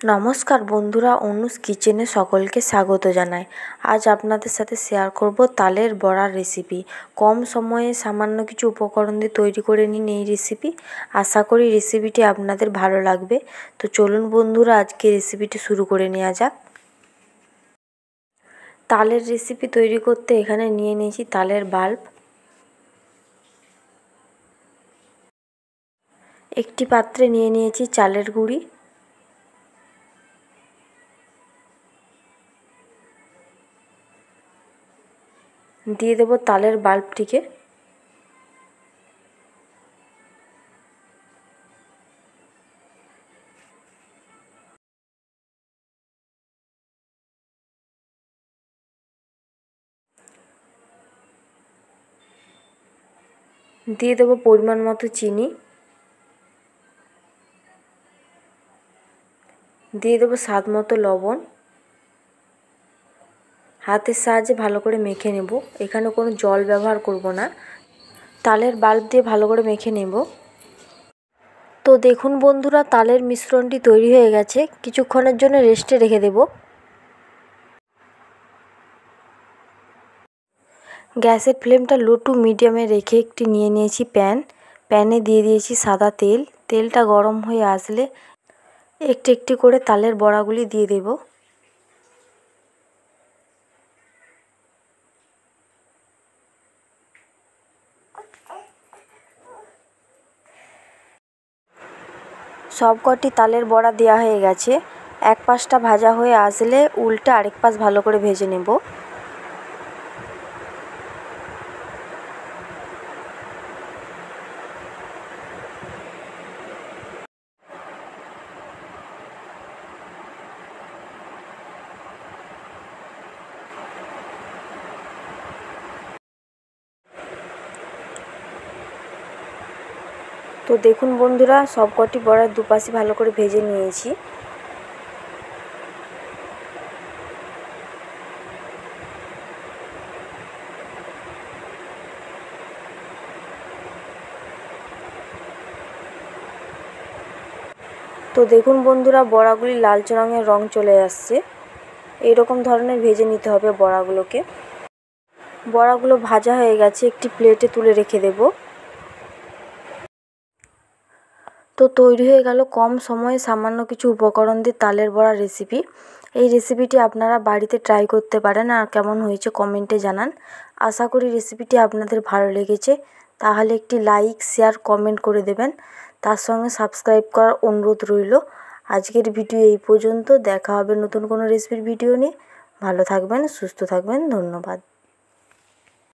নমস্কার বন্ধুরা, অনুজ কিচেনে সকলকে স্বাগত জানাই। আজ আপনাদের সাথে শেয়ার করব তালের বড়ার রেসিপি। কম সময়ে সামান্য কিছু উপকরণ দিয়ে তৈরি করে নিন এই রেসিপি। আশা করি রেসিপিটি আপনাদের ভালো লাগবে। তো চলুন বন্ধুরা, আজকে রেসিপিটি শুরু করে নেওয়া যাক। তালের রেসিপি তৈরি করতে এখানে নিয়ে নিয়েছি তালের বাল্ব। একটি পাত্রে নিয়ে নিয়েছি চালের গুঁড়ি, দিয়ে দেব তালের বাল্বটিকে। দিয়ে দেব পরিমাণ মতো চিনি, দিয়ে দেব স্বাদ মতো লবণ। হাতের সাহায্যে ভালো করে মেখে নেব। এখানে কোনো জল ব্যবহার করব না, তালের বাল্ব দিয়ে ভালো করে মেখে নেব। তো দেখুন বন্ধুরা, তালের মিশ্রণটি তৈরি হয়ে গেছে। কিছুক্ষণের জন্য রেস্টে রেখে দেব। গ্যাসের ফ্লেমটা লো টু মিডিয়ামে রেখে একটি নিয়ে নিয়েছি প্যানে দিয়ে দিয়েছি সাদা তেল। তেলটা গরম হয়ে আসলে একটি একটি করে তালের বড়াগুলি দিয়ে দেব। সবকটি তালের বড়া দেওয়া হয়ে গেছে। এক পাশটা ভাজা হয়ে আসলে উল্টে আরেক পাশ ভালো করে ভেজে নেব। তো দেখুন বন্ধুরা, সবকটি বড়ার দুপাশই ভালো করে ভেজে নিয়েছি। তো দেখুন বন্ধুরা, বড়াগুলি লালচে রঙের রং চলে আসছে। এইরকম ধরনের ভেজে নিতে হবে বড়াগুলোকে। বড়াগুলো ভাজা হয়ে গেছে, একটি প্লেটে তুলে রেখে দেব। তো তৈরি হয়ে গেল কম সময়ে সামান্য কিছু উপকরণ দিয়ে তালের বড়া রেসিপি। এই রেসিপিটি আপনারা বাড়িতে ট্রাই করতে পারেন, আর কেমন হয়েছে কমেন্টে জানান। আশা করি রেসিপিটি আপনাদের ভালো লেগেছে। তাহলে একটি লাইক, শেয়ার, কমেন্ট করে দেবেন। তার সঙ্গে সাবস্ক্রাইব করার অনুরোধ রইল। আজকের ভিডিও এই পর্যন্ত। দেখা হবে নতুন কোনো রেসিপির ভিডিও নিয়ে। ভালো থাকবেন, সুস্থ থাকবেন। ধন্যবাদ।